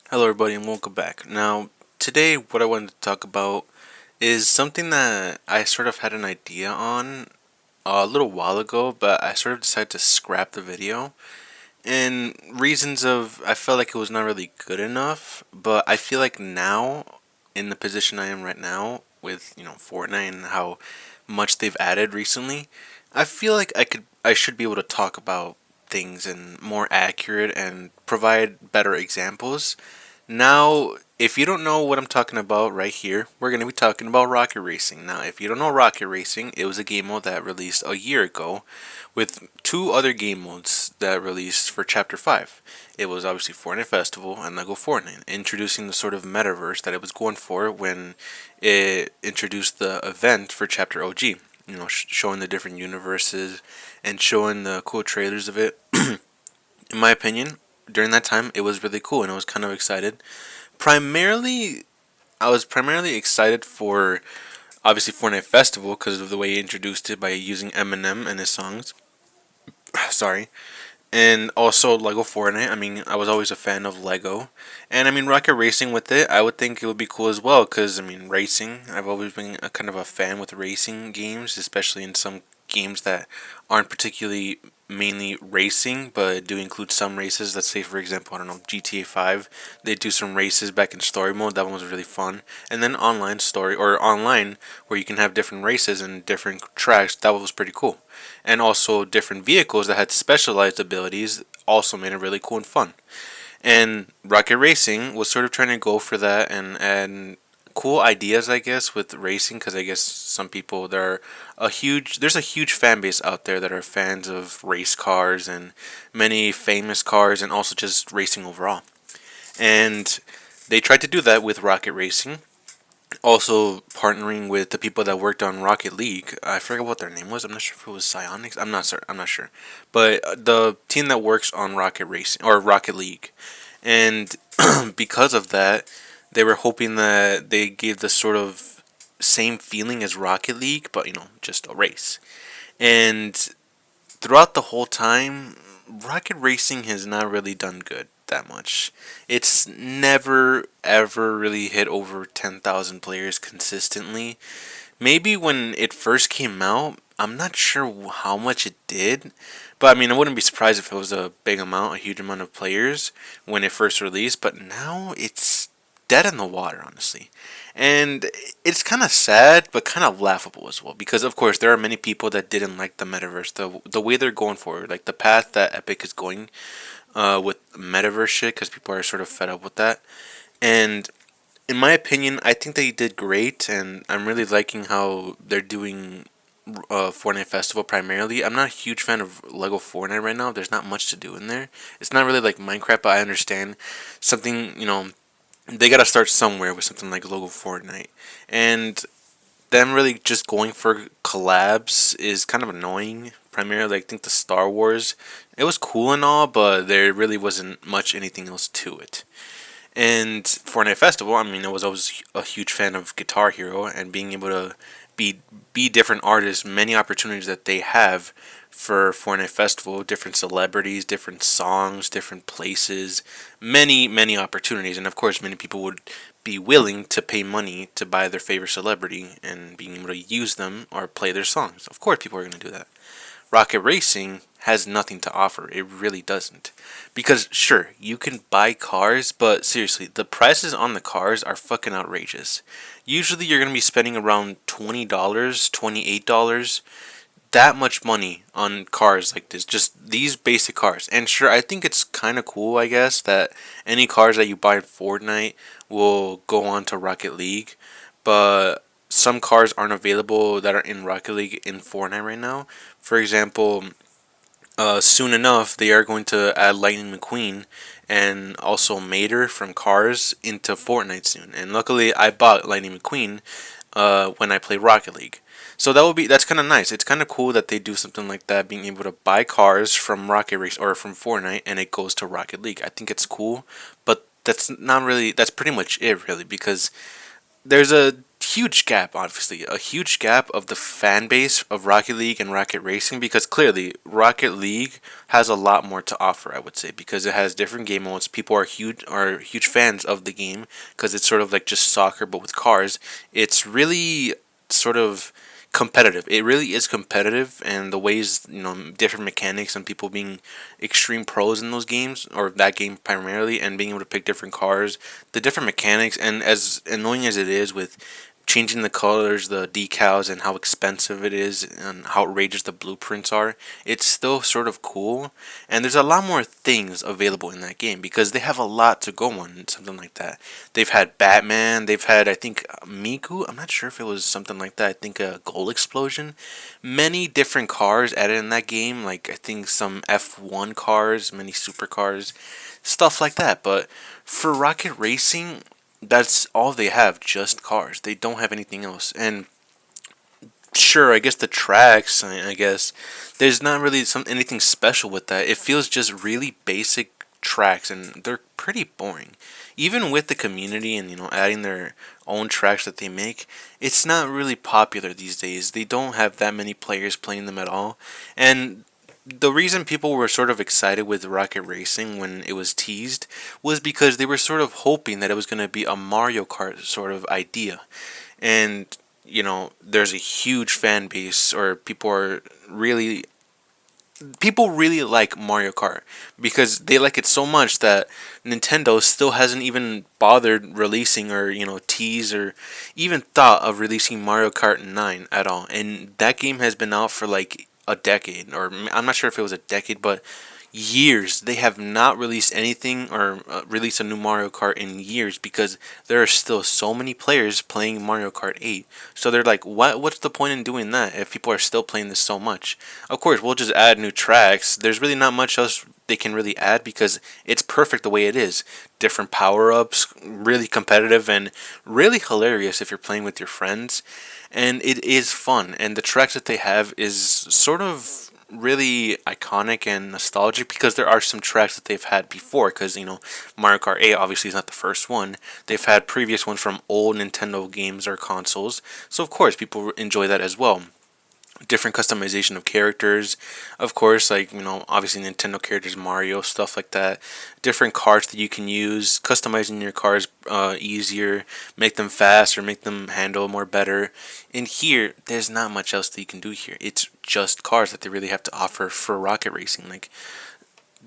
Hello, everybody, and welcome back. Now, today, what I wanted to talk about is something that I sort of had an idea on a little while ago, but I sort of decided to scrap the video. And reasons of I felt like it was not really good enough, but I feel like now, in the position I am right now, with Fortnite and how much they've added recently, I feel like I should be able to talk about things and more accurate and provide better examples. Now, if you don't know what I'm talking about right here, we're going to be talking about Rocket Racing. Now, if you don't know Rocket Racing, it was a game mode that released a year ago with two other game modes that released for Chapter 5. It was obviously Fortnite Festival and Lego Fortnite, introducing the sort of metaverse that it was going for when it introduced the event for Chapter OG. Showing the different universes and showing the cool trailers of it. In my opinion, during that time, it was really cool and I was kind of excited. Primarily, I was primarily excited for obviously Fortnite Festival because of the way he introduced it by using Eminem and his songs. Sorry. And also Lego Fortnite. I mean, I was always a fan of Lego. And I mean, Rocket Racing with it, I would think it would be cool as well because, I mean, racing. I've always been a kind of a fan with racing games, especially in some games that aren't particularly mainly racing, but do include some races. Let's say, for example, I don't know, GTA 5. They do some races back in story mode. That one was really fun. And then online story, or online, where you can have different races and different tracks. That was pretty cool. And also different vehicles that had specialized abilities also made it really cool and fun. And Rocket Racing was sort of trying to go for that and cool ideas, I guess, with racing, because I guess some people there's a huge fan base out there that are fans of race cars and many famous cars and also just racing overall. And they tried to do that with Rocket Racing, also partnering with the people that worked on Rocket League. I forget what their name was. I'm not sure if it was Psionics. I'm not sure. I'm not sure. But the team that works on Rocket Racing or Rocket League, and because of that, they were hoping that they gave the sort of same feeling as Rocket League, but just a race. And throughout the whole time, Rocket Racing has not really done good that much. It's never ever really hit over 10,000 players consistently. Maybe when it first came out, I'm not sure how much it did, but I mean, I wouldn't be surprised if it was a big amount, a huge amount of players when it first released, but now it's dead in the water, honestly. And it's kind of sad, but kind of laughable as well, because of course there are many people that didn't like the metaverse, the way they're going forward, like the path that Epic is going with metaverse shit, because people are sort of fed up with that. And in my opinion, I think they did great, and I'm really liking how they're doing Fortnite Festival primarily. I'm not a huge fan of Lego Fortnite right now. There's not much to do in there. It's not really like Minecraft, but I understand something. They gotta start somewhere with something like Lego Fortnite, and them really just going for collabs is kind of annoying. Primarily, I think the Star Wars, it was cool and all, but there really wasn't much anything else to it. And Fortnite Festival, I mean, I was always a huge fan of Guitar Hero and being able to be be different artists, many opportunities that they have for Fortnite Festival, different celebrities, different songs, different places, many opportunities, and of course, many people would be willing to pay money to buy their favorite celebrity and being able to use them or play their songs. Of course, people are going to do that. Rocket Racing has nothing to offer. It really doesn't. Because, sure, you can buy cars, but seriously, the prices on the cars are fucking outrageous. Usually, you're going to be spending around $20, $28, that much money on cars like this. Just these basic cars. And sure, I think it's kind of cool, I guess, that any cars that you buy in Fortnite will go on to Rocket League. But some cars aren't available that are in Rocket League in Fortnite right now. For example, soon enough, they are going to add Lightning McQueen and also Mater from Cars into Fortnite soon. And luckily, I bought Lightning McQueen when I play Rocket League. So that's kind of nice. It's kind of cool that they do something like that, being able to buy cars from Rocket Race or from Fortnite, and it goes to Rocket League. I think it's cool, but that's not really. That's pretty much it, really, because there's a huge gap, obviously, a huge gap of the fan base of Rocket League and Rocket Racing, because clearly Rocket League has a lot more to offer, I would say, because it has different game modes. People are huge fans of the game because it's sort of like just soccer but with cars. It's really sort of competitive. It really is competitive, and the ways, different mechanics and people being extreme pros in those games, or that game primarily, and being able to pick different cars, the different mechanics, and as annoying as it is with changing the colors, the decals, and how expensive it is, and how outrageous the blueprints are, it's still sort of cool. And there's a lot more things available in that game because they have a lot to go on, something like that. They've had Batman, they've had, I think, Miku, I'm not sure if it was something like that, I think a goal explosion. Many different cars added in that game, like I think some F1 cars, many supercars, stuff like that. But for Rocket Racing, that's all they have, just cars. They don't have anything else. And sure, I guess the tracks, I guess there's not really anything special with that. It feels just really basic tracks, and they're pretty boring. Even with the community and adding their own tracks that they make, it's not really popular these days. They don't have that many players playing them at all. And the reason people were sort of excited with Rocket Racing when it was teased was because they were sort of hoping that it was going to be a Mario Kart sort of idea. And, there's a huge fan base, or people really like Mario Kart because they like it so much that Nintendo still hasn't even bothered releasing, or tease, or even thought of releasing Mario Kart 9 at all. And that game has been out for like a decade, or I'm not sure if it was a decade, but years. They have not released anything, or released a new Mario Kart in years, because there are still so many players playing Mario Kart 8. So they're like, what's the point in doing that if people are still playing this so much? Of course, we'll just add new tracks. There's really not much else they can really add because it's perfect the way it is. Different power-ups, really competitive, and really hilarious if you're playing with your friends. And it is fun, and the tracks that they have is sort of really iconic and nostalgic, because there are some tracks that they've had before, because Mario Kart 8 obviously is not the first one. They've had previous ones from old Nintendo games or consoles, so of course people enjoy that as well. Different customization of characters, of course, like obviously Nintendo characters, Mario, stuff like that. Different carts that you can use, customizing your cars easier, make them faster, make them handle more better. And here, there's not much else that you can do here. It's just cars that they really have to offer for Rocket Racing. Like,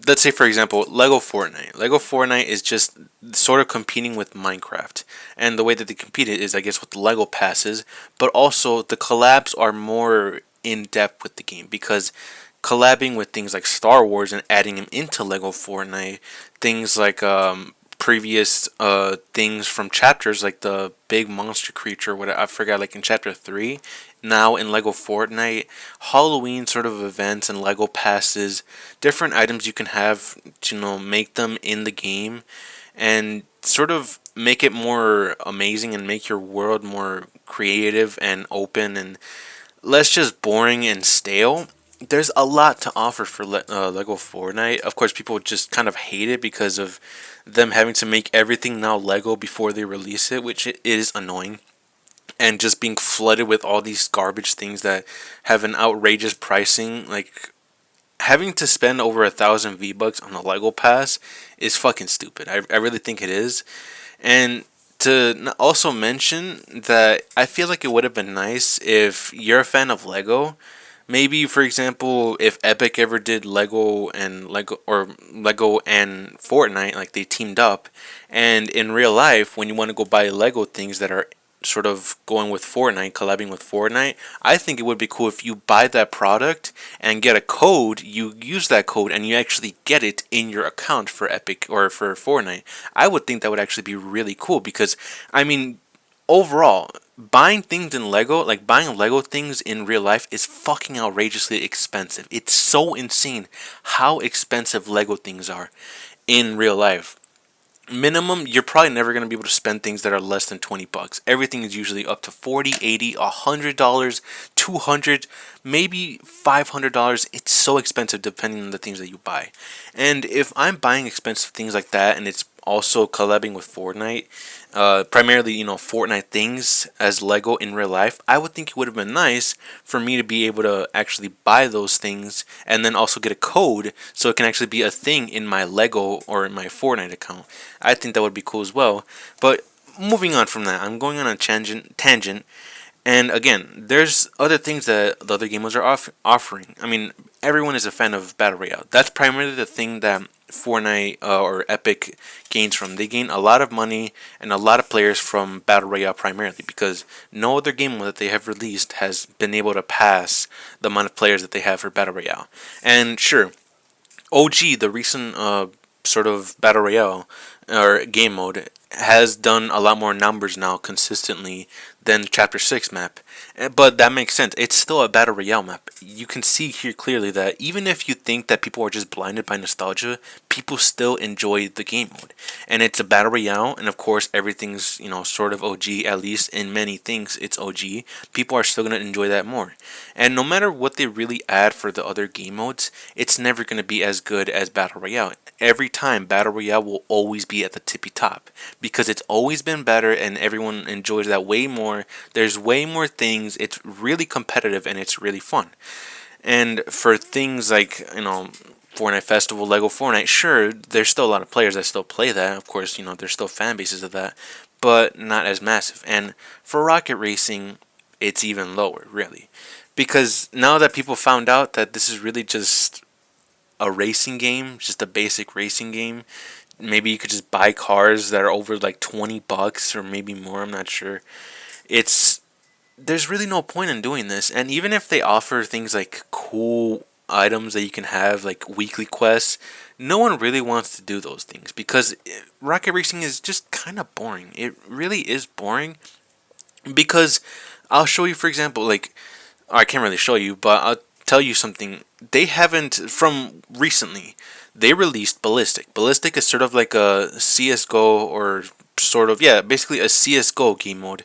let's say for example, Lego Fortnite. Lego Fortnite is just sort of competing with Minecraft, and the way that they compete is, I guess, with the Lego passes, but also the collabs are more in depth with the game, because collabing with things like Star Wars and adding them into Lego Fortnite, things like previous things from chapters, like the big monster creature, what I forgot, like in chapter 3, now in Lego Fortnite, Halloween sort of events and Lego passes, different items you can have to make them in the game, and sort of make it more amazing and make your world more creative and open and less just boring and stale. There's a lot to offer for Lego Fortnite. Of course, people just kind of hate it because of them having to make everything now Lego before they release it, which it is annoying. And just being flooded with all these garbage things that have an outrageous pricing. Like, having to spend over 1,000 V-Bucks on a Lego pass is fucking stupid. I really think it is. And to also mention that I feel like it would have been nice if you're a fan of Lego. Maybe, for example, if Epic ever did Lego and Fortnite, like they teamed up, and in real life, when you want to go buy Lego things that are sort of going with Fortnite, collabing with Fortnite, I think it would be cool if you buy that product and get a code, you use that code, and you actually get it in your account for Epic or for Fortnite. I would think that would actually be really cool, because, I mean, overall, buying things in Lego, like buying Lego things in real life, is fucking outrageously expensive. It's so insane how expensive Lego things are in real life. Minimum, you're probably never going to be able to spend things that are less than 20 bucks. Everything is usually up to 40, 80, $100, 200, maybe $500. It's so expensive depending on the things that you buy. And if I'm buying expensive things like that, and also collabing with Fortnite, primarily, Fortnite things as Lego in real life, I would think it would have been nice for me to be able to actually buy those things and then also get a code so it can actually be a thing in my Lego or in my Fortnite account. I think that would be cool as well. But moving on from that, I'm going on a tangent. And again, there's other things that the other gamers are offering. I mean, everyone is a fan of Battle Royale. That's primarily the thing that Fortnite or Epic gains from. They gain a lot of money and a lot of players from Battle Royale primarily because no other game that they have released has been able to pass the amount of players that they have for Battle Royale. And sure, OG, the recent sort of Battle Royale or game mode, has done a lot more numbers now consistently than Chapter 6 map. But that makes sense. It's still a Battle Royale map. You can see here clearly that even if you think that people are just blinded by nostalgia, people still enjoy the game mode. And it's a Battle Royale, and of course everything's, sort of OG, at least in many things it's OG. People are still going to enjoy that more. And no matter what they really add for the other game modes, it's never going to be as good as Battle Royale. Every time, Battle Royale will always be at the tippy top because it's always been better and everyone enjoys that way more. There's way more things. It's really competitive and it's really fun. And for things like, Fortnite Festival, Lego Fortnite, sure, there's still a lot of players that still play that. Of course, there's still fan bases of that, but not as massive. And for Rocket Racing, it's even lower, really. Because now that people found out that this is really just a racing game, just a basic racing game. Maybe you could just buy cars that are over like $20 or maybe more, I'm not sure. There's really no point in doing this. And even if they offer things like cool items that you can have, like weekly quests, no one really wants to do those things because Rocket Racing is just kind of boring. It really is boring because I'll show you, for example, like, I can't really show you, but I'll tell you something. They haven't, from recently, they released Ballistic. Ballistic is sort of like a CSGO or sort of, yeah, basically a CSGO game mode.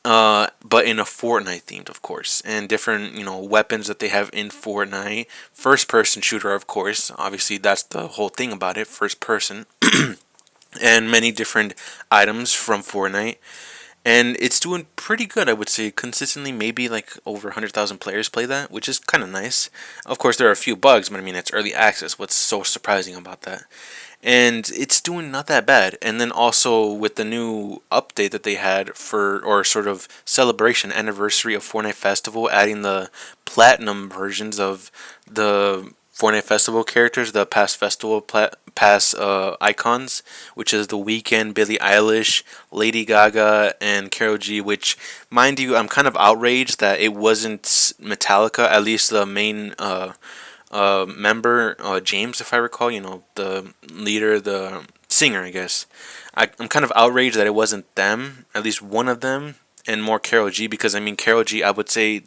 But in a Fortnite themed, of course, and different, weapons that they have in Fortnite. First person shooter, of course. Obviously, that's the whole thing about it, first person. And many different items from Fortnite. And it's doing pretty good, I would say, consistently. Maybe like over 100,000 players play that, which is kind of nice. Of course, there are a few bugs, but I mean, it's early access. What's so surprising about that? And it's doing not that bad. And then also with the new update that they had for, or sort of celebration anniversary of Fortnite Festival, adding the platinum versions of the Fortnite Festival characters, the past festival pass icons, which is The Weeknd, Billie Eilish, Lady Gaga, and Karol G. Which, mind you, I'm kind of outraged that it wasn't Metallica, at least the main member, James, if I recall. The leader, the singer, I guess. I'm kind of outraged that it wasn't them, at least one of them, and more Karol G. Because I mean, Karol G, I would say,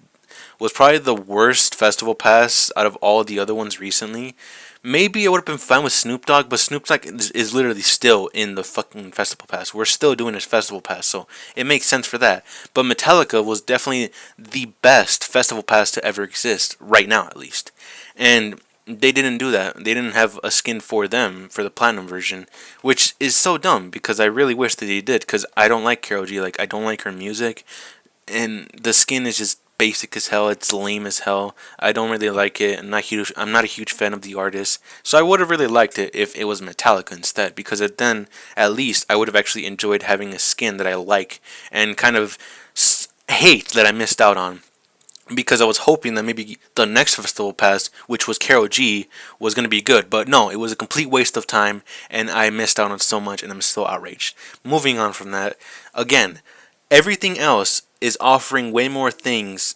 was probably the worst festival pass out of all the other ones recently. Maybe I would have been fine with Snoop Dogg, but Snoop Dogg is literally still in the fucking festival pass. We're still doing his festival pass, so it makes sense for that. But Metallica was definitely the best festival pass to ever exist, right now at least. And they didn't do that. They didn't have a skin for them for the platinum version, which is so dumb because I really wish that they did, because I don't like Karol G. Like, I don't like her music, and the skin is just basic as hell. It's lame as hell. I don't really like it. I'm not a huge fan of the artist. So I would have really liked it if it was Metallica instead, because then at least I would have actually enjoyed having a skin that I like and kind of hate that I missed out on. Because I was hoping that maybe the next festival pass, which was Karol G, was going to be good. But no, it was a complete waste of time, and I missed out on so much, and I'm still outraged. Moving on from that, again, everything else is offering way more things,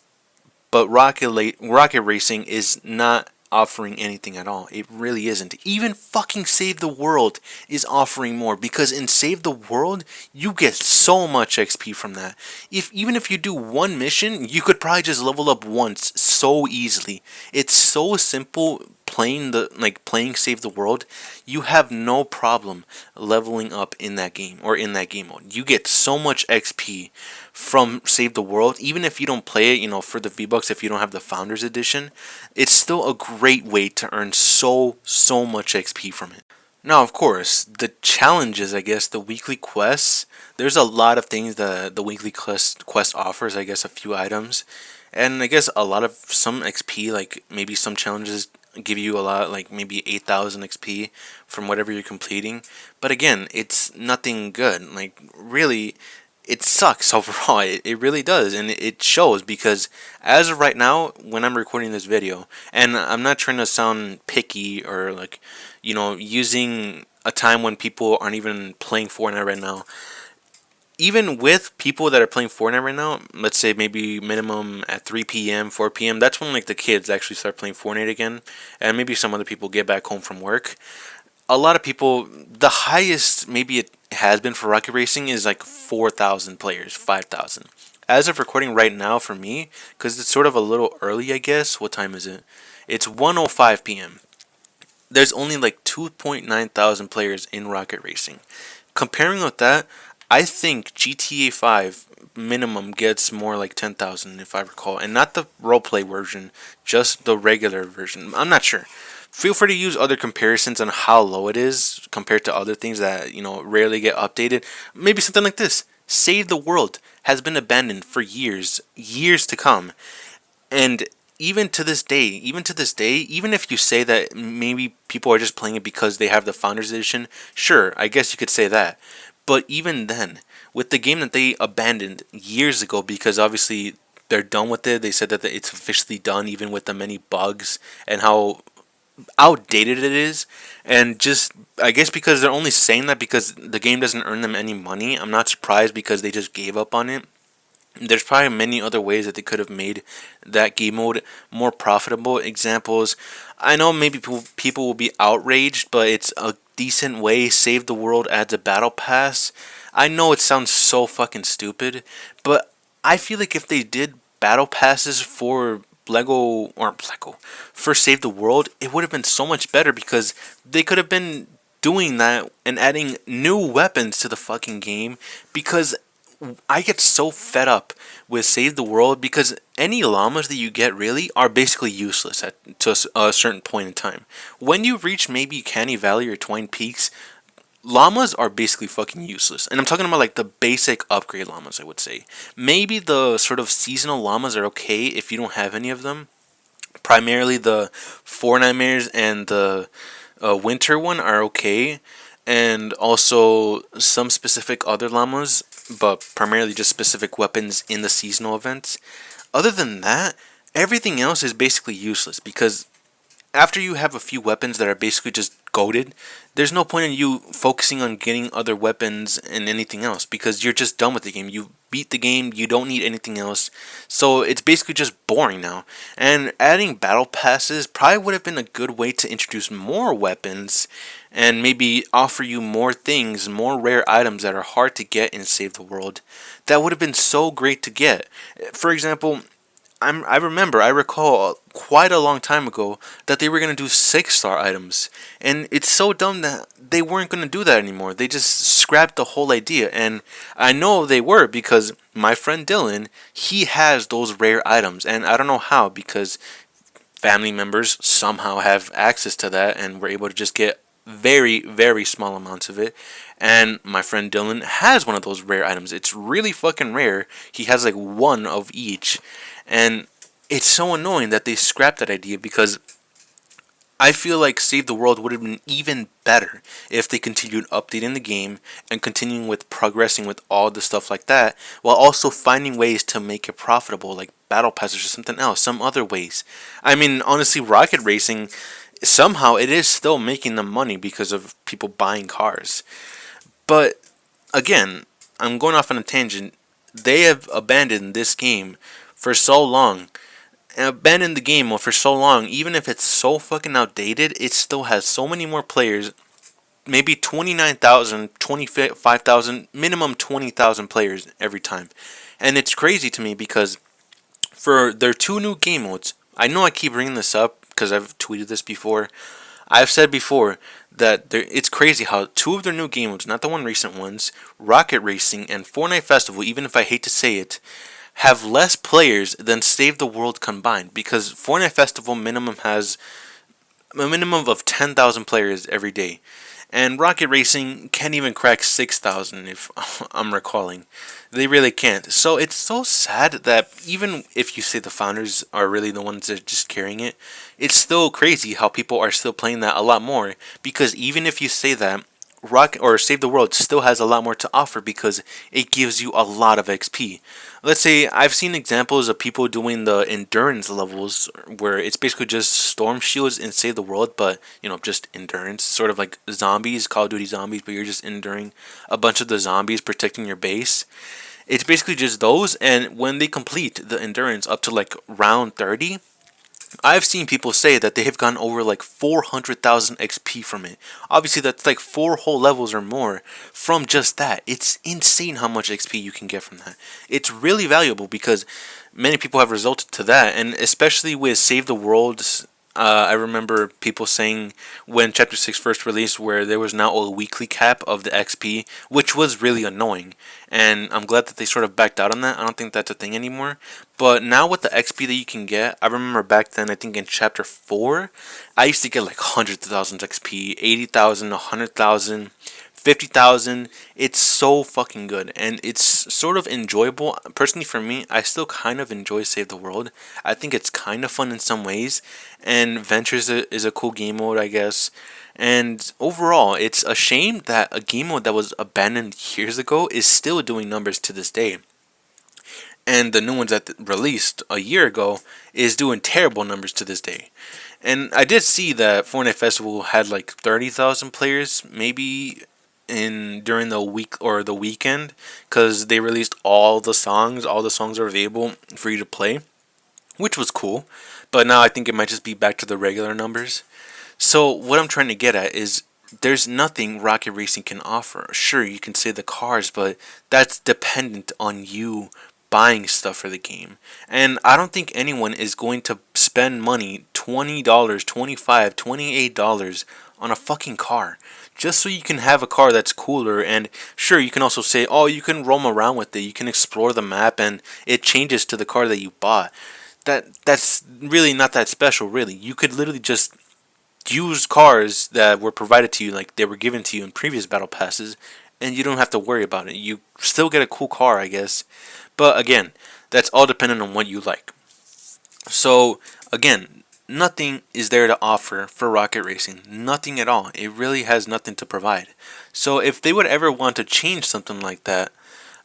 but Rocket Racing is not offering anything at all. It really isn't. Even fucking Save the World is offering more, because in Save the World you get so much XP from that. Even if you do one mission, you could probably just level up once so easily. It's so simple playing Save the World. You have no problem leveling up in that game or in that game mode. You get so much XP from Save the World, even if you don't play it, for the V-Bucks, if you don't have the Founders Edition. It's still a great way to earn so much XP from it. Now, of course, the challenges, I guess, the weekly quests, there's a lot of things that the weekly quest offers, I guess, a few items. And I guess a lot of some XP, like maybe some challenges give you a lot, like maybe 8,000 XP from whatever you're completing. But again, it's nothing good. Like, really, it sucks overall. It really does, and it shows because as of right now, when I'm recording this video, and I'm not trying to sound picky or like, using a time when people aren't even playing Fortnite right now. Even with people that are playing Fortnite right now, let's say maybe minimum at 3 p.m., 4 p.m., that's when like the kids actually start playing Fortnite again, and maybe some other people get back home from work. A lot of people, the highest maybe it has been for Rocket Racing is like 4,000 players, 5,000. As of recording right now for me, because it's sort of a little early, I guess. What time is it? It's 1:05 p.m. There's only like 2.9 thousand players in Rocket Racing. Comparing with that, I think GTA 5 minimum gets more like 10,000 if I recall, and not the roleplay version, just the regular version. I'm not sure. Feel free to use other comparisons on how low it is compared to other things that rarely get updated. Maybe something like this: Save the World has been abandoned for years, years to come, and even if you say that maybe people are just playing it because they have the Founders Edition, sure, I guess you could say that. But even then, with the game that they abandoned years ago because obviously they're done with it, they said that it's officially done, even with the many bugs and how outdated it is, and just I guess because they're only saying that because the game doesn't earn them any money. I'm not surprised because they just gave up on it. There's probably many other ways that they could have made that game mode more profitable. Examples, I know maybe people will be outraged, but it's a decent way. Save the World adds a battle pass. I know it sounds so fucking stupid, but I feel like if they did battle passes for Lego for Save the World, it would have been so much better because they could have been doing that and adding new weapons to the fucking game. Because I get so fed up with Save the World because any llamas that you get really are basically useless to a certain point in time. When you reach maybe Canny Valley or Twine Peaks, llamas are basically fucking useless. And I'm talking about like the basic upgrade llamas, I would say. Maybe the sort of seasonal llamas are okay if you don't have any of them. Primarily the Four Nightmares and the winter one are okay, and also some specific other llamas, but primarily just specific weapons in the seasonal events. Other than that, everything else is basically useless because after you have a few weapons that are basically just goated, there's no point in you focusing on getting other weapons and anything else because you're just done with the game. You beat the game, you don't need anything else. So it's basically just boring now. And adding battle passes probably would have been a good way to introduce more weapons and maybe offer you more things, more rare items that are hard to get in Save the World. That would have been so great to get. For example, I recall quite a long time ago that they were gonna do 6-star items, and it's so dumb that they weren't gonna do that anymore. They just scrapped the whole idea, and I know they were because my friend Dylan, he has those rare items, and I don't know how because family members somehow have access to that and were able to just get very, very small amounts of it. And my friend Dylan has one of those rare items. It's really fucking rare. He has like one of each. And it's so annoying that they scrapped that idea because I feel like Save the World would have been even better if they continued updating the game and continuing with progressing with all the stuff like that, while also finding ways to make it profitable, like battle passes or something else, some other ways. I mean, honestly, Rocket Racing, somehow it is still making them money because of people buying cars. But again, I'm going off on a tangent. They have abandoned this game for so long, abandoned the game for so long, even if it's so fucking outdated, it still has so many more players. Maybe 29,000, 25,000, minimum 20,000 players every time. And it's crazy to me because for their two new game modes, I know I keep bringing this up because I've tweeted this before. I've said before that it's crazy how two of their new game modes, not the one recent ones, Rocket Racing and Fortnite Festival, even if I hate to say it, have less players than Save the World combined because Fortnite Festival minimum has a minimum of 10,000 players every day. And Rocket Racing can't even crack 6,000 if I'm recalling. They really can't. So it's so sad that even if you say the founders are really the ones that are just carrying it, it's still crazy how people are still playing that a lot more. Because even if you say that, Rock or Save the World still has a lot more to offer because it gives you a lot of XP. Let's say I've seen examples of people doing the endurance levels where it's basically just storm shields and Save the World, but just endurance, sort of like zombies, Call of Duty zombies, but you're just enduring a bunch of the zombies protecting your base. It's basically just those, and when they complete the endurance up to like round 30, I've seen people say that they have gotten over like 400,000 XP from it. Obviously, that's like 4 whole levels or more from just that. It's insane how much XP you can get from that. It's really valuable because many people have resulted to that, and especially with Save the World. I remember people saying when Chapter 6 first released where there was now a weekly cap of the XP, which was really annoying. And I'm glad that they sort of backed out on that. I don't think that's a thing anymore. But now with the XP that you can get, I remember back then, I think in Chapter 4, I used to get like hundreds of thousands XP, 80,000, 100,000. 50,000. It's so fucking good and it's sort of enjoyable. Personally, for me, I still kind of enjoy Save the World. I think it's kind of fun in some ways, and Ventures is a cool game mode, I guess. And overall, it's a shame that a game mode that was abandoned years ago is still doing numbers to this day. And the new ones that released a year ago is doing terrible numbers to this day. And I did see that Fortnite Festival had like 30,000 players, maybe in during the week or the weekend, because they released all the songs. All the songs are available for you to play, which was cool. But now I think it might just be back to the regular numbers. So what I'm trying to get at is there's nothing Rocket Racing can offer. Sure, you can say the cars, but that's dependent on you buying stuff for the game. And I don't think anyone is going to spend money, $20, $25, $28 on a fucking car just so you can have a car that's cooler. And sure, you can also say, oh, you can roam around with it, you can explore the map, and it changes to the car that you bought. That's really not that special, really. You could literally just use cars that were provided to you, like they were given to you in previous battle passes, and you don't have to worry about it. You still get a cool car, I guess. But again, that's all dependent on what you like. So again, nothing is there to offer for Rocket Racing. Nothing at all. It really has nothing to provide. So if they would ever want to change something like that,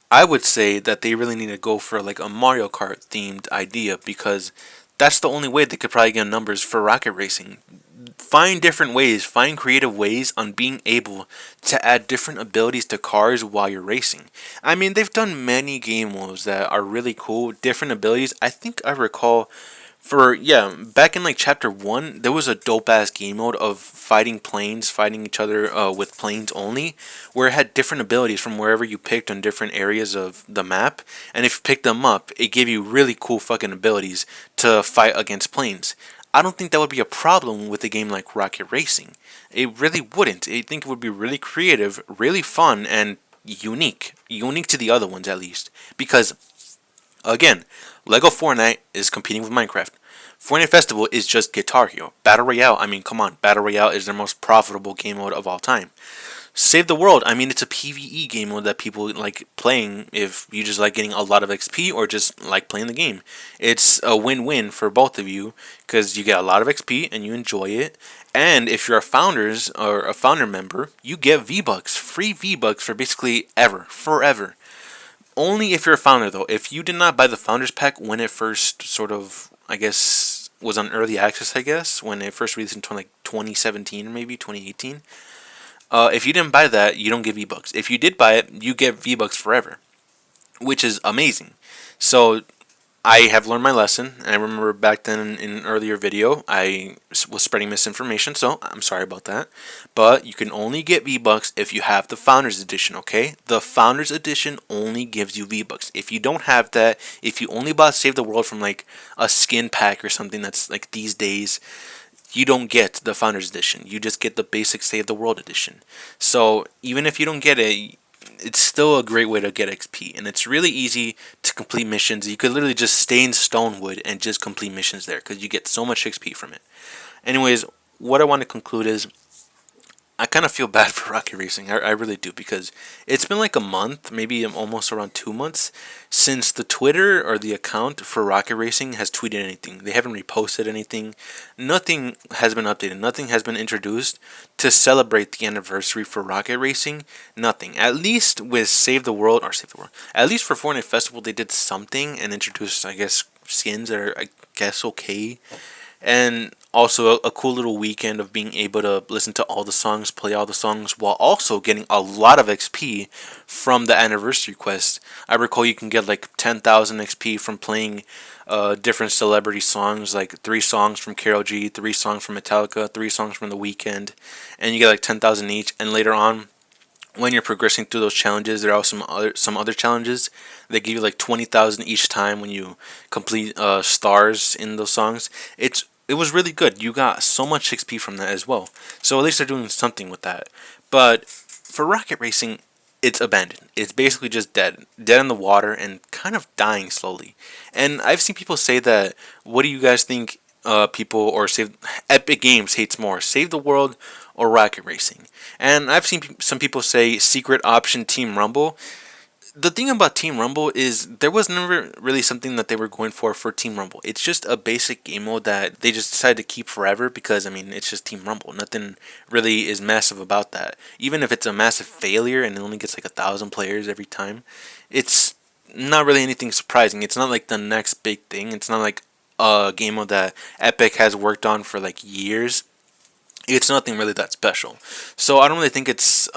I would say that they really need to go for like a Mario Kart themed idea, because that's the only way they could probably get numbers for Rocket Racing. Find different ways, find creative ways on being able to add different abilities to cars while you're racing. I mean, they've done many game modes that are really cool, different abilities. I think I recall back in like chapter 1, there was a dope ass game mode of fighting planes, fighting each other with planes only, where it had different abilities from wherever you picked on different areas of the map. And if you picked them up, it gave you really cool fucking abilities to fight against planes. I don't think that would be a problem with a game like Rocket Racing. It really wouldn't. I think it would be really creative, really fun, and unique. Unique to the other ones, at least. Because, again, Lego Fortnite is competing with Minecraft. Fortnite Festival is just Guitar Hero. Battle Royale, I mean, come on. Battle Royale is their most profitable game mode of all time. Save the World, I mean, it's a PvE game mode that people like playing if you just like getting a lot of XP or just like playing the game. It's a win-win for both of you because you get a lot of XP and you enjoy it. And if you're a founders or a founder member, you get V-Bucks, free V-Bucks for basically forever. Only if you're a founder though. If you did not buy the founders pack when it first sort of, I guess, was on early access, I guess, when it first released in 2017 or maybe 2018. If you didn't buy that, you don't get V-Bucks. If you did buy it, you get V-Bucks forever, which is amazing. So I have learned my lesson. I remember back then in an earlier video, I was spreading misinformation, so I'm sorry about that. But you can only get V-Bucks if you have the Founders Edition, okay? The Founders Edition only gives you V-Bucks. If you don't have that, if you only bought Save the World from like a skin pack or something that's like these days, you don't get the Founders Edition. You just get the basic Save the World Edition. So even if you don't get it, it's still a great way to get XP. And it's really easy to complete missions. You could literally just stay in Stonewood and just complete missions there because you get so much XP from it. Anyways, what I want to conclude is I kind of feel bad for Rocket Racing. I really do, because it's been like a month, maybe almost around 2 months, since the Twitter or the account for Rocket Racing has tweeted anything. They haven't reposted anything. Nothing has been updated. Nothing has been introduced to celebrate the anniversary for Rocket Racing. Nothing. At least with Save the World, or Save the World. At least for Fortnite Festival, they did something and introduced, I guess, skins that are, I guess, okay, and also a cool little weekend of being able to listen to all the songs, play all the songs, while also getting a lot of XP from the anniversary quest. I recall you can get like 10,000 XP from playing different celebrity songs, like 3 songs from Karol G, 3 songs from Metallica, 3 songs from The Weeknd, and you get like 10,000 each. And later on, when you're progressing through those challenges, there are some other challenges that give you like 20,000 each time when you complete stars in those songs. It was really good. You got so much XP from that as well. So at least they're doing something with that. But for Rocket Racing, it's abandoned. It's basically just dead in the water, and kind of dying slowly. And I've seen people say that. What do you guys think? People or Save Epic Games hates more, Save the World or Rocket Racing? And I've seen some people say secret option Team Rumble. The thing about Team Rumble is there was never really something that they were going for Team Rumble. It's just a basic game mode that they just decided to keep forever, because I mean it's just Team Rumble. Nothing really is massive about that. Even if it's a massive failure and it only gets like 1,000 players every time, it's not really anything surprising. It's not like the next big thing. It's not like a game mode that Epic has worked on for like years. It's nothing really that special. So I don't really think it's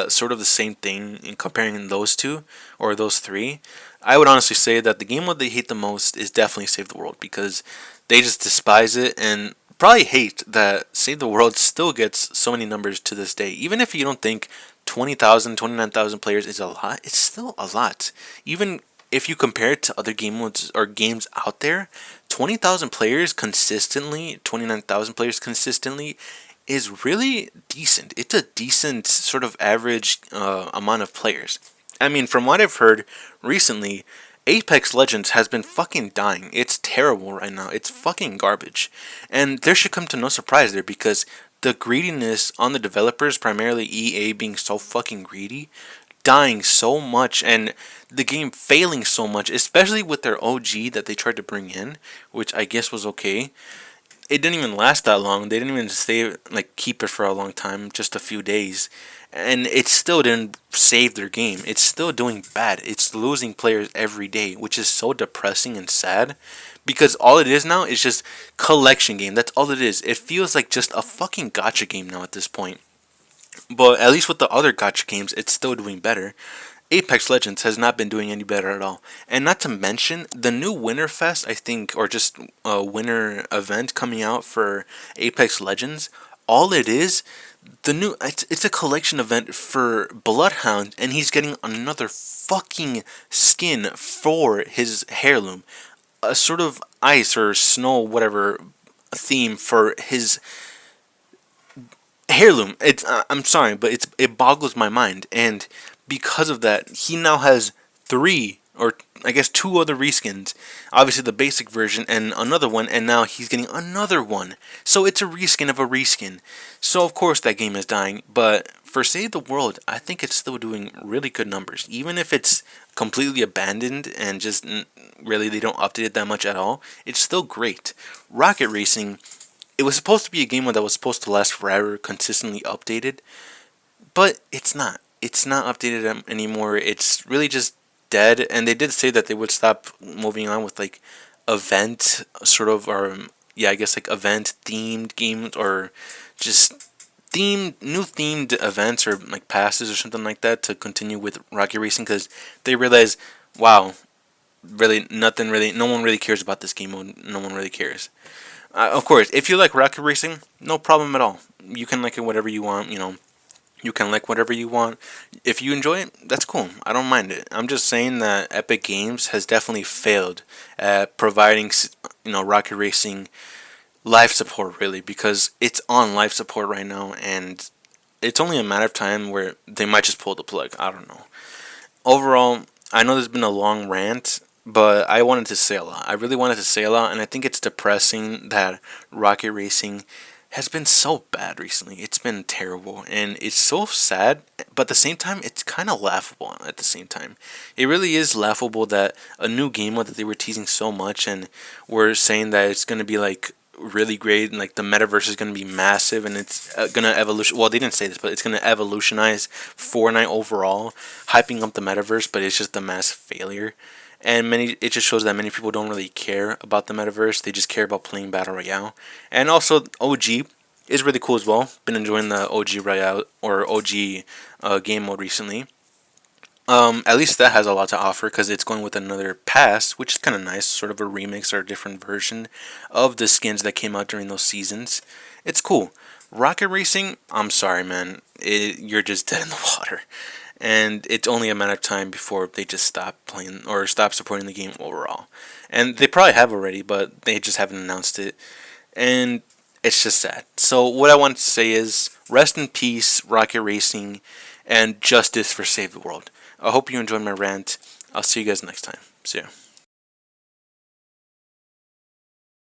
sort of the same thing in comparing those two or those three. I would honestly say that the game mode they hate the most is definitely Save the World, because they just despise it, and probably hate that Save the World still gets so many numbers to this day. Even if you don't think 20,000, 29,000 players is a lot, it's still a lot. Even if you compare it to other game modes or games out there, 20,000 players consistently, 29,000 players consistently is really decent. It's a decent sort of average amount of players. I mean, from what I've heard recently, Apex Legends has been fucking dying. It's terrible right now. It's fucking garbage. And there should come to no surprise there, because the greediness on the developers, primarily EA being so fucking greedy, dying so much, and the game failing so much, especially with their OG that they tried to bring in, which I guess was okay. It didn't even last that long. They didn't even stay, like, keep it for a long time, just a few days, and it still didn't save their game. It's still doing bad. It's losing players every day, which is so depressing and sad, because all it is now is just collection game. That's all it is. It feels like just a fucking gacha game now at this point. But at least with the other gacha games, it's still doing better. Apex Legends has not been doing any better at all. And not to mention, the new Winter Fest, I think, or just a winter event coming out for Apex Legends, all it is, it's a collection event for Bloodhound, and he's getting another fucking skin for his heirloom. A sort of ice or snow, whatever, theme for his heirloom. I'm sorry, but it boggles my mind, and because of that, he now has 3, or I guess 2 other reskins. Obviously the basic version and another one, and now he's getting another one. So it's a reskin of a reskin. So of course that game is dying, but for Save the World, I think it's still doing really good numbers, even if it's completely abandoned and just really they don't update it that much at all. It's still great. Rocket Racing, it was supposed to be a game that was supposed to last forever, consistently updated, but it's not. It's not updated anymore. It's really just dead. And they did say that they would stop moving on with like event sort of, or yeah, I guess like event themed games, or just new themed events, or like passes or something like that, to continue with Rocket Racing, because they realize, wow, really nothing really, no one really cares about this game mode. No one really cares. Of course, if you like Rocket Racing, no problem at all. You can like it whatever you want, you know. You can like whatever you want. If you enjoy it, that's cool. I don't mind it. I'm just saying that Epic Games has definitely failed at providing, Rocket Racing life support, really, because it's on life support right now, and it's only a matter of time where they might just pull the plug. I don't know. Overall, I know there's been a long rant, but I wanted to say a lot. I really wanted to say a lot, and I think it's depressing that Rocket Racing has been so bad recently. It's been terrible, and it's so sad, but at the same time, it's kind of laughable at the same time. It really is laughable that a new game mode that they were teasing so much and were saying that it's going to be like really great and like the metaverse is going to be massive and it's going to evolution. Well, they didn't say this, but it's going to evolutionize Fortnite overall, hyping up the metaverse, but it's just a mass failure. And it just shows that many people don't really care about the metaverse. They just care about playing battle royale. And also OG is really cool as well. Been enjoying the OG royale or OG game mode recently. At least that has a lot to offer because it's going with another pass, which is kind of nice, sort of a remix or a different version of the skins that came out during those seasons. It's cool. Rocket Racing, I'm sorry, man, you're just dead in the water, and it's only a matter of time before they just stop playing or stop supporting the game overall. And they probably have already, but they just haven't announced it, and it's just sad. So what I want to say is, rest in peace, Rocket Racing, and justice for Save the World. I hope you enjoyed my rant. I'll see you guys next time. See ya.